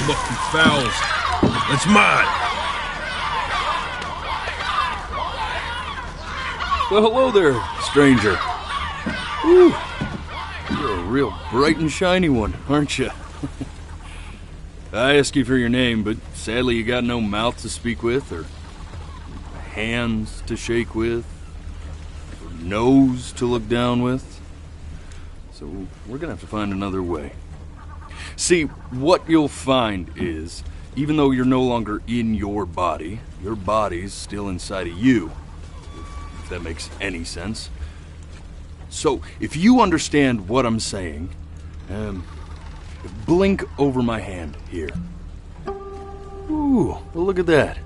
lucky fowls. That's mine. Well, hello there, stranger. Whew. You're a real bright and shiny one, aren't you? I asked you for your name, but sadly you got no mouth to speak with, or hands to shake with, or nose to look down with. So we're gonna have to find another way. See, what you'll find is, even though you're no longer in your body's still inside of you. If that makes any sense. So, if you understand what I'm saying, blink over my hand here. Ooh, well, look at that.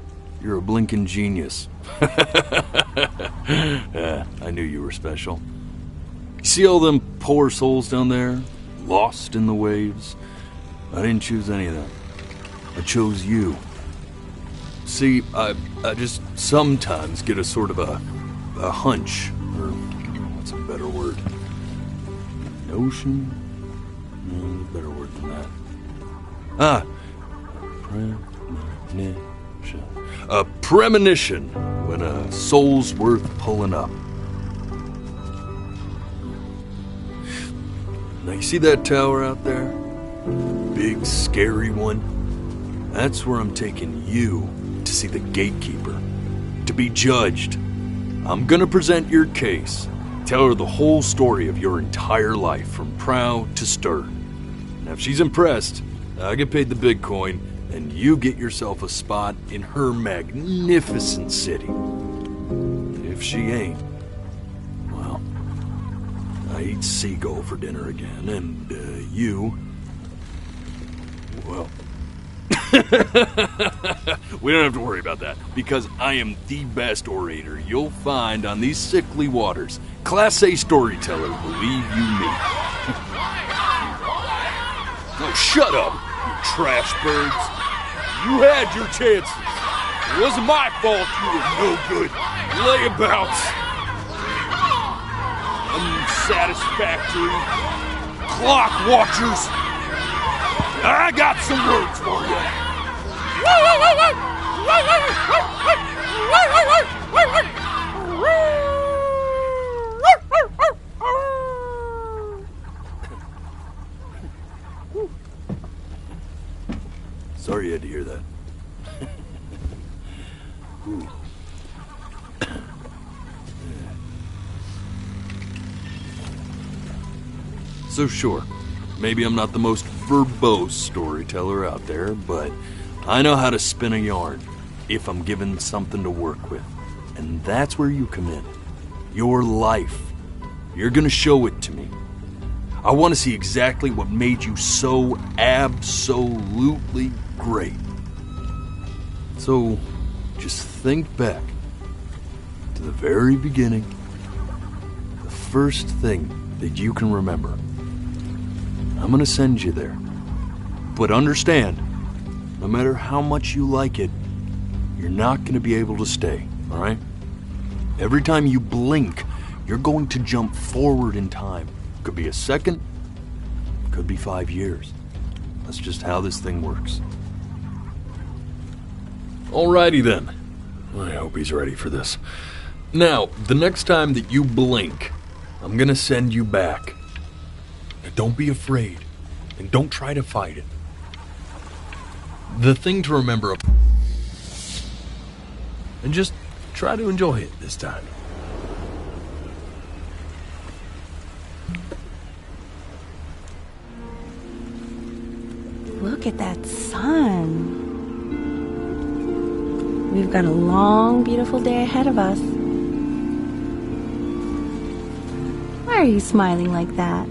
You're a blinking genius. I knew you were special. See all them poor souls down there, lost in the waves? I didn't choose any of them. I chose you. See, I just sometimes get a sort of a hunch, or what's a better word? Notion? No, there's a better word than that. Premonition. A premonition when a soul's worth pulling up. Now you see that tower out there? Big, scary one? That's where I'm taking you to see the gatekeeper, to be judged. I'm gonna present your case, tell her the whole story of your entire life, from prow to stern. Now if she's impressed, I get paid the big coin, and you get yourself a spot in her magnificent city. And if she ain't, well, I eat seagull for dinner again, and you, well, we don't have to worry about that, because I am the best orator you'll find on these sickly waters. Class A storyteller, believe you me. Oh, shut up, you trash birds. You had your chances. It wasn't my fault you were no good. Layabouts. Unsatisfactory. Clock watchers. I got some words for you. Sorry you had to hear that. So sure, maybe I'm not the most verbose storyteller out there, but I know how to spin a yarn if I'm given something to work with. And that's where you come in. Your life. You're gonna show it to me. I want to see exactly what made you so absolutely great. So, just think back to the very beginning, the first thing that you can remember. I'm gonna send you there. But understand, no matter how much you like it, you're not gonna be able to stay, all right? Every time you blink, you're going to jump forward in time. Could be a second, could be 5 years. That's just how this thing works. Alrighty then. I hope he's ready for this. Now, the next time that you blink, I'm gonna send you back. Now, don't be afraid, and don't try to fight it. The thing to remember, and just try to enjoy it this time. Look at that sun. We've got a long, beautiful day ahead of us. Why are you smiling like that?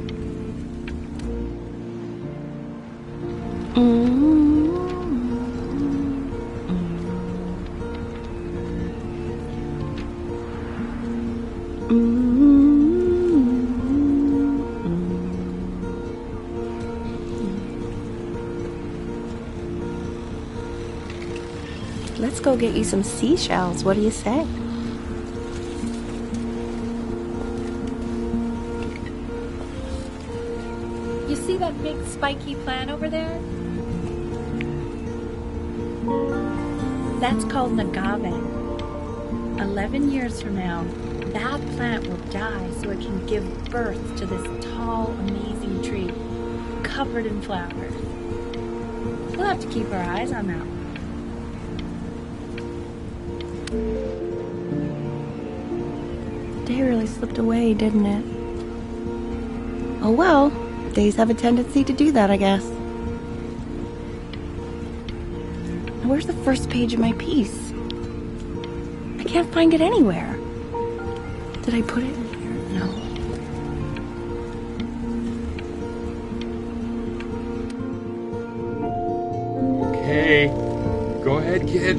Let's go get you some seashells. What do you say? You see that big spiky plant over there? That's called an agave. 11 years from now, that plant will die so it can give birth to this tall, amazing tree, covered in flowers. We'll have to keep our eyes on that one. The day really slipped away, didn't it? Oh well, days have a tendency to do that, I guess. Now, where's the first page of my piece? I can't find it anywhere. Did I put it in here? No. Okay, go ahead, kid.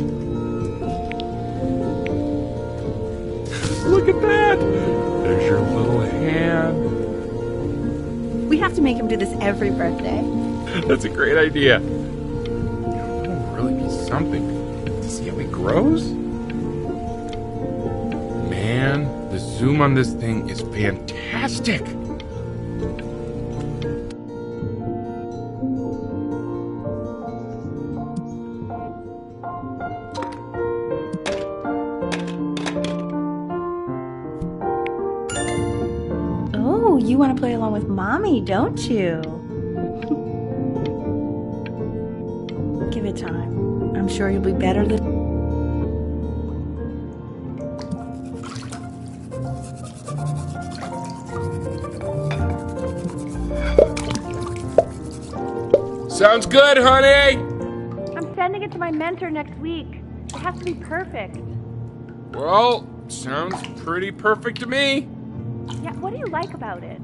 Look at that! There's your little hand. We have to make him do this every birthday. That's a great idea. It'll really be something to see how he grows. Man, the zoom on this thing is fantastic. Oh, you want to play along with Mommy, don't you? Give it time. I'm sure you'll be better than... Sounds good, honey! I'm sending it to my mentor next week. It has to be perfect. Well, sounds pretty perfect to me. Yeah, what do you like about it?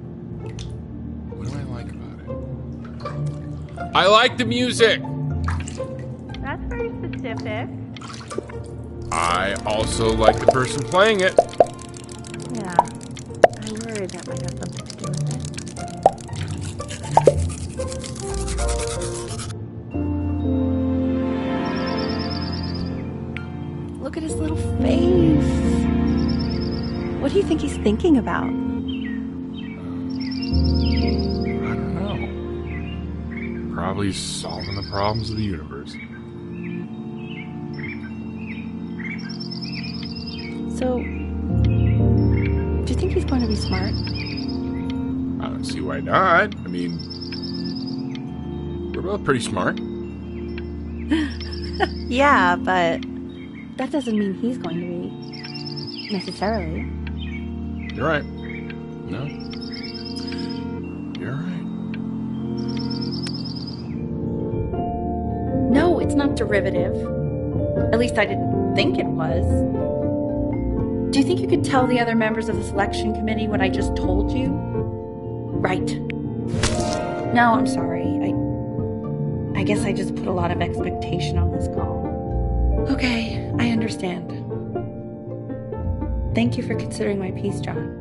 What do I like about it? I like the music. That's very specific. I also like the person playing it. Yeah, I worry that might have something to do with it. Look at his little face. What do you think he's thinking about? I don't know. Probably solving the problems of the universe. So, do you think he's going to be smart? I don't see why not. I mean, we're both pretty smart. Yeah, but that doesn't mean he's going to be. Necessarily. You're right. No. You're right. No, it's not derivative. At least I didn't think it was. Do you think you could tell the other members of the selection committee what I just told you? Right. No, I'm sorry. I guess I just put a lot of expectation on this call. Okay, I understand. Thank you for considering my piece, John.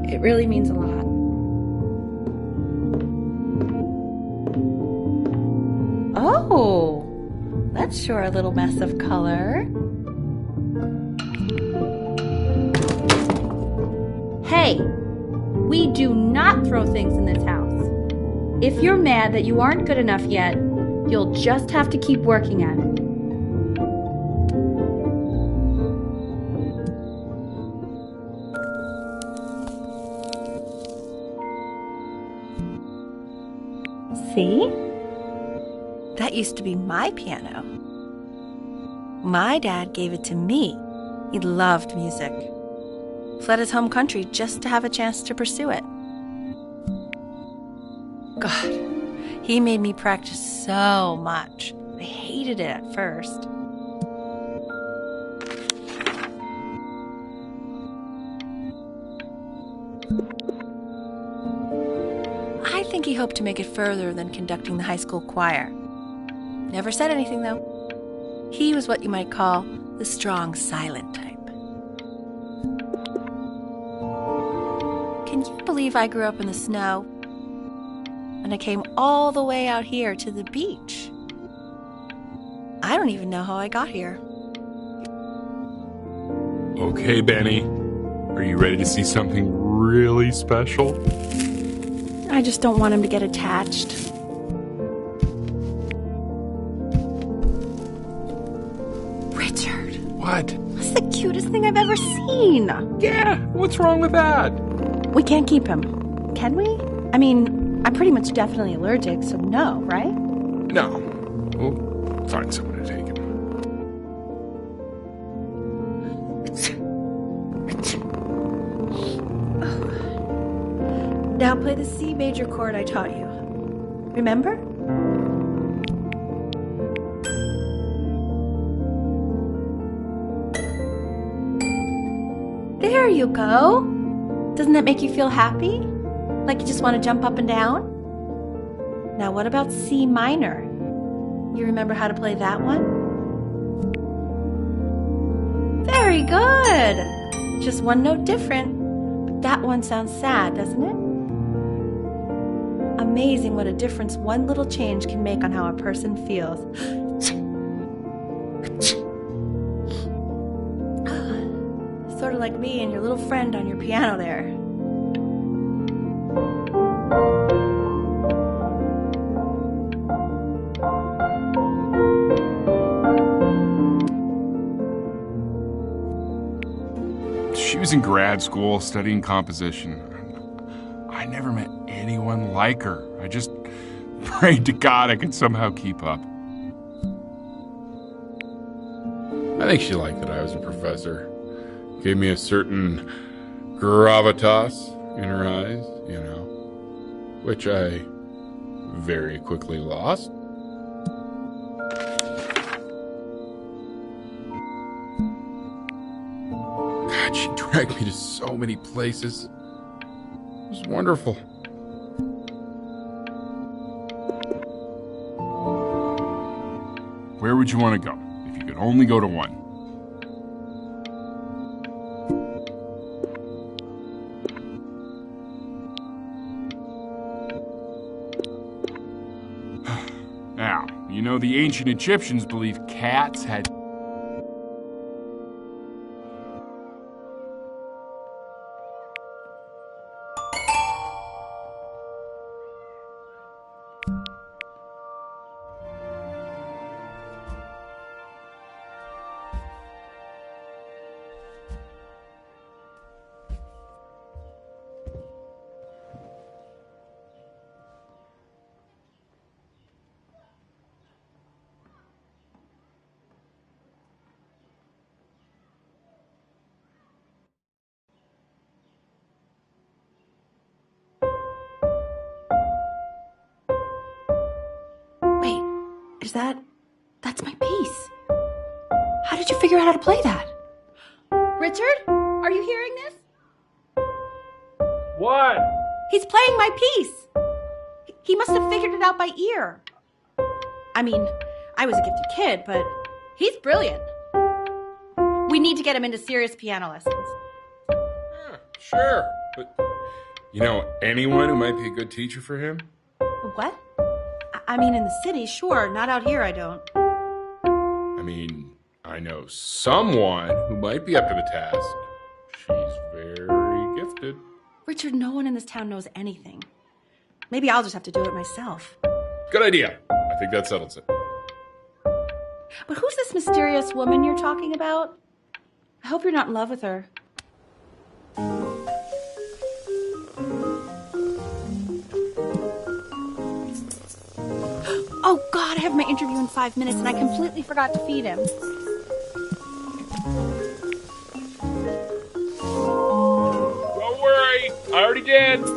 It really means a lot. Oh, that's sure a little mess of color. Hey, we do not throw things in this house. If you're mad that you aren't good enough yet, you'll just have to keep working at it. See? That used to be my piano. My dad gave it to me. He loved music. Fled his home country just to have a chance to pursue it. God, he made me practice so much. I hated it at first. I think he hoped to make it further than conducting the high school choir. Never said anything, though. He was what you might call the strong, silent type. Can you believe I grew up in the snow? And I came all the way out here to the beach. I don't even know how I got here. Okay, Benny. Are you ready to see something really special? I just don't want him to get attached. What? That's the cutest thing I've ever seen. Yeah, what's wrong with that? We can't keep him, can we? I mean, I'm pretty much definitely allergic, so no, right? No. We'll find someone to take him. Now play the C major chord I taught you. Remember? There you go. Doesn't that make you feel happy? Like you just want to jump up and down? Now what about C minor? You remember how to play that one? Very good. Just one note different. But that one sounds sad, doesn't it? Amazing what a difference one little change can make on how a person feels. Sort of like me and your little friend on your piano there. She was in grad school studying composition. I never met anyone like her. I just prayed to God I could somehow keep up. I think she liked that I was a professor. Gave me a certain gravitas in her eyes, you know, which I very quickly lost. God, she dragged me to so many places. It was wonderful. Where would you want to go if you could only go to one? Now, you know the ancient Egyptians believed cats had... That's my piece. How did you figure out how to play that? Richard, are you hearing this? What? He's playing my piece. He must have figured it out by ear. I mean, I was a gifted kid, but he's brilliant. We need to get him into serious piano lessons. Yeah, sure, but you know anyone who might be a good teacher for him? What? I mean, in the city, sure. Not out here, I don't. I mean, I know someone who might be up to the task. She's very gifted. Richard, no one in this town knows anything. Maybe I'll just have to do it myself. Good idea. I think that settles it. But who's this mysterious woman you're talking about? I hope you're not in love with her. Oh, God, I have my interview in 5 minutes, and I completely forgot to feed him. Don't worry. I already did. Oh,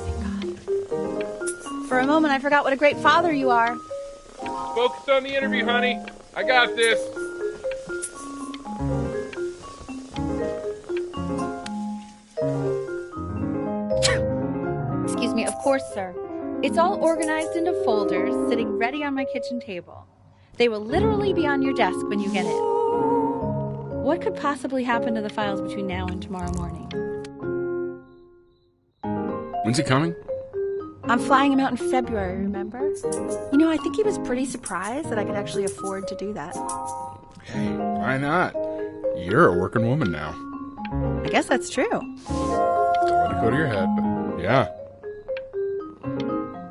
thank God. For a moment, I forgot what a great father you are. Focus on the interview, honey. I got this. Excuse me, of course, sir. It's all organized into folders, sitting ready on my kitchen table. They will literally be on your desk when you get in. What could possibly happen to the files between now and tomorrow morning? When's he coming? I'm flying him out in February, remember? You know, I think he was pretty surprised that I could actually afford to do that. Hey, why not? You're a working woman now. I guess that's true. Don't let it go to your head, but yeah.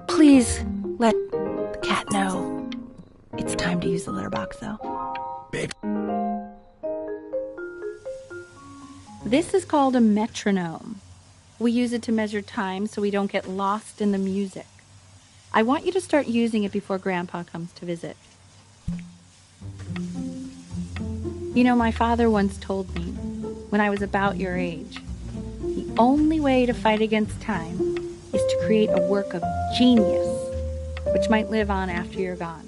Please let the cat know it's time to use the litter box, though. Babe. This is called a metronome. We use it to measure time so we don't get lost in the music. I want you to start using it before Grandpa comes to visit. You know, my father once told me, when I was about your age, the only way to fight against time is to create a work of genius, which might live on after you're gone.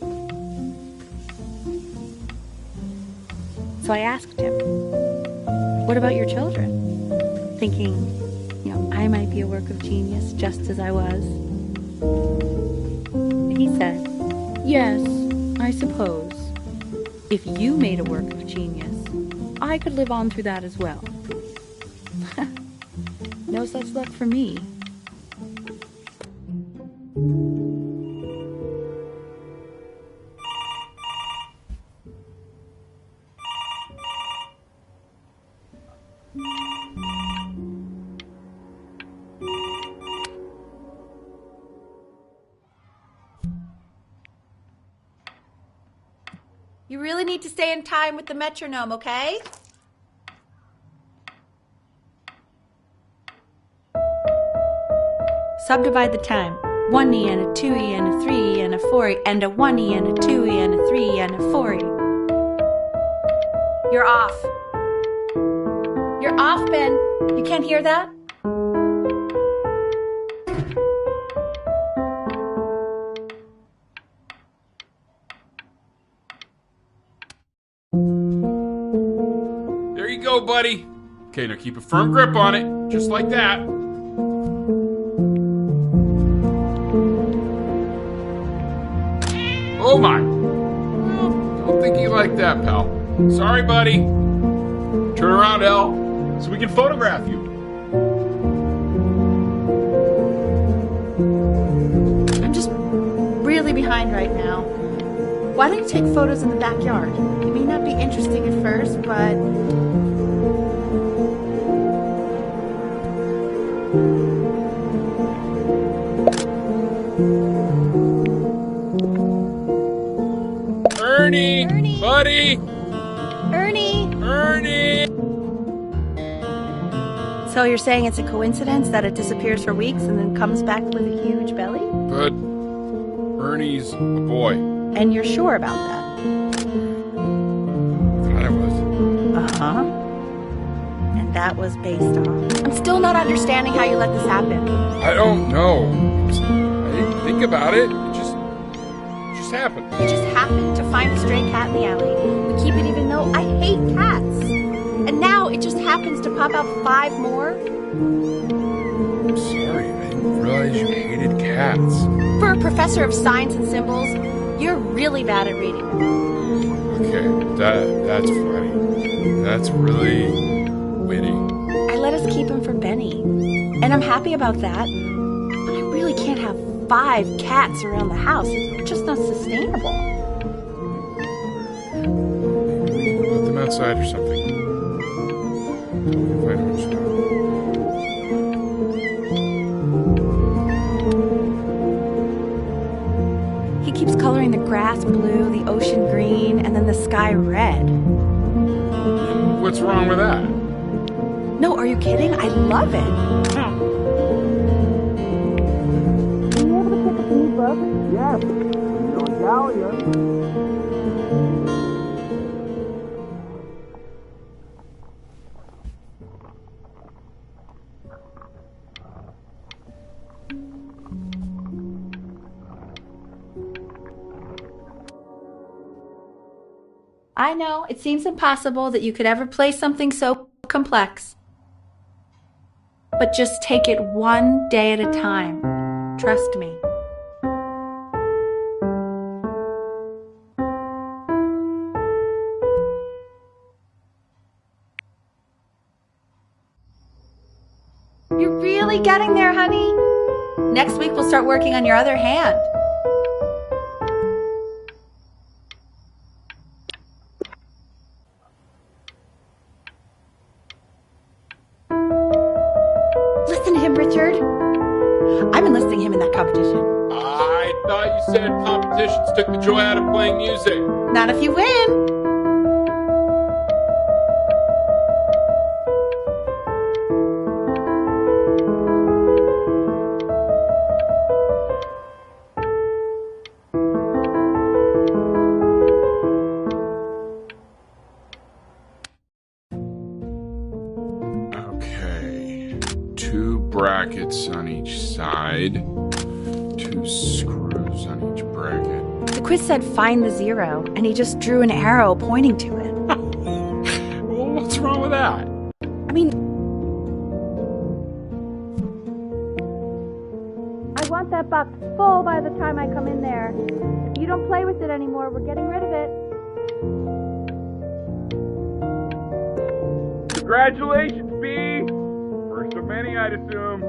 So I asked him, what about your children? Thinking, I might be a work of genius just as I was. And he said, yes, I suppose. If you made a work of genius, I could live on through that as well. No such luck for me. You really need to stay in time with the metronome, okay? Subdivide the time. 1E and a 2E and a 3E and a 4E and a 1E and a 2E and a 3E and a 4E. You're off. You're off, Ben. You can't hear that? There you go, buddy. Okay, now keep a firm grip on it, just like that. Oh my. Well, don't think you like that, pal. Sorry, buddy. Turn around, L, so we can photograph you. I'm just really behind right now. Why don't you take photos in the backyard? It may not be interesting at first, but... Ernie! Buddy! Ernie! So you're saying it's a coincidence that it disappears for weeks and then comes back with a huge belly? But Ernie's a boy. And you're sure about that? Thought I was. Uh-huh. And that was based on... I'm still not understanding how you let this happen. I don't know. I didn't think about it. It just happened. You just happened to find a stray cat in the alley. We keep it even though I hate cats. And now it just happens to pop out 5 more? I'm sorry. I didn't realize you hated cats. For a professor of signs and symbols, you're really bad at reading them. Okay, that's funny. That's really witty. I let us keep him for Benny. And I'm happy about that. But I really can't have 5 cats around the house. It's just not sustainable. Maybe we can put them outside or something. If I don't stop. He keeps coloring the grass blue, the ocean green, and then the sky red. What's wrong with that? No, are you kidding? I love it. Yes, Dahlia. I know, it seems impossible that you could ever play something so complex. But just take it one day at a time. Trust me. You're really getting there, honey. Next week we'll start working on your other hand. Listen to him, Richard. I'm enlisting him in that competition. I thought you said competitions took the joy out of playing music. Not if you win. side. 2 screws on each bracket. The quiz said find the 0, and he just drew an arrow pointing to it. Well, what's wrong with that? I mean, I want that box full by the time I come in there. If you don't play with it anymore, we're getting rid of it. Congratulations, B! First of many, I'd assume.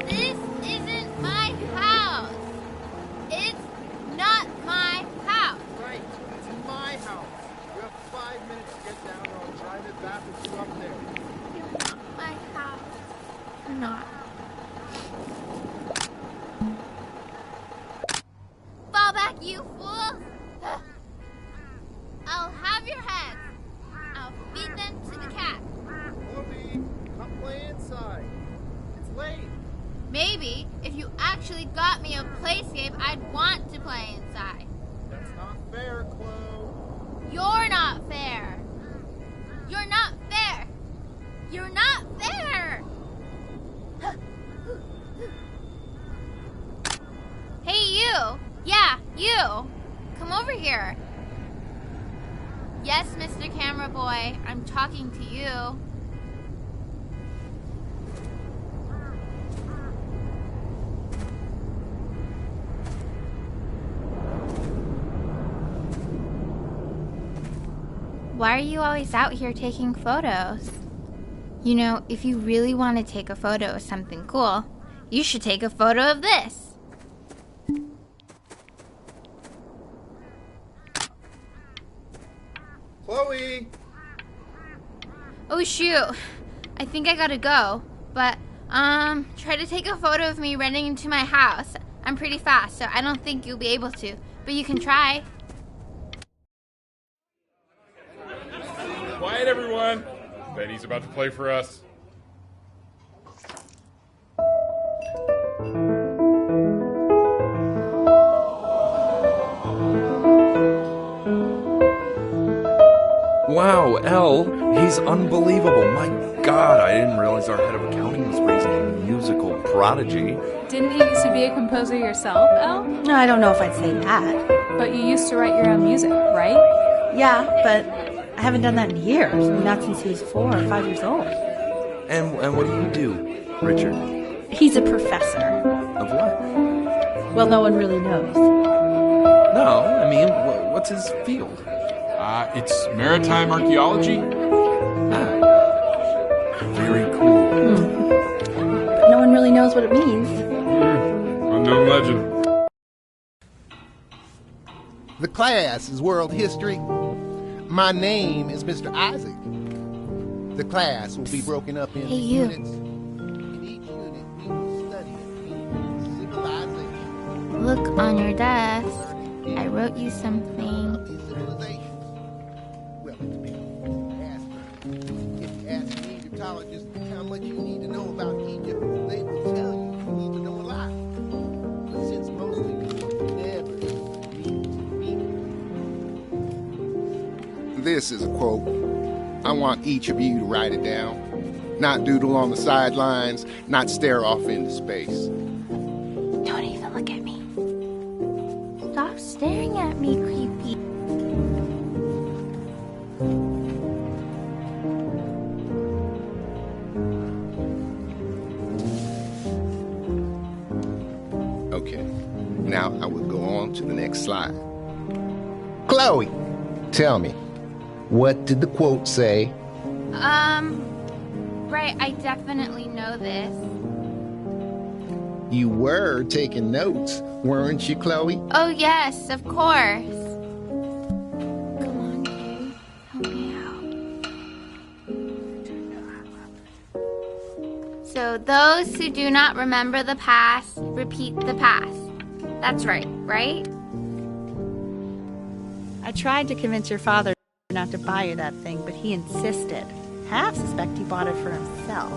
This isn't my house. It's not my house. Right, it's my house. You have 5 minutes to get down, or I'll drive it back with you up there. It's not my house. Not. Fall back, you fool! I'll have your heads. I'll feed them to the cat. Chloe, come play inside. It's late. Maybe if you actually got me a playscape, I'd want to play inside. That's not fair, Chloe. You're not fair. You're not fair. You're not fair. Hey, you. Yeah, you. Come over here. Yes, Mr. Camera Boy, I'm talking to you. Why are you always out here taking photos? You know, if you really want to take a photo of something cool, you should take a photo of this. Chloe! Oh shoot, I think I gotta go. But, try to take a photo of me running into my house. I'm pretty fast, so I don't think you'll be able to. But you can try. Quiet, everyone. Betty's about to play for us. Wow, L, he's unbelievable. My God, I didn't realize our head of accounting was raised a musical prodigy. Didn't you used to be a composer yourself, Elle? no, I don't know if I'd say that. But you used to write your own music, right? Yeah, but I haven't done that in years. I mean, not since he was 4 or 5 years old. And what do you do, Richard? He's a professor. Of what? Well, no one really knows. No, I mean, what's his field? It's maritime archaeology. Very cool. But no one really knows what it means. Unknown legend. The class is world history. My name is Mr. Isaac. The class will be broken up into Hey, you. units. In each unit, we will study civilization. Look on your desk. I wrote you something. Civilization. Well, it depends. Ask her. If you ask an Egyptologist how much you need to know about Egypt, they will tell you you need to know a lot. But since most of you never meet me. This is a quote. I want each of you to write it down. Not doodle on the sidelines, not stare off into space. Don't even look at me. Stop staring at me, creepy. Okay, now I will go on to the next slide. Chloe, tell me, what did the quote say? Right, I definitely know this. You were taking notes, weren't you, Chloe? Oh, yes, of course. Come on, Kate. Help me out. So, those who do not remember the past, repeat the past. That's right, right? I tried to convince your father not to buy you that thing, but he insisted. Half suspect he bought it for himself.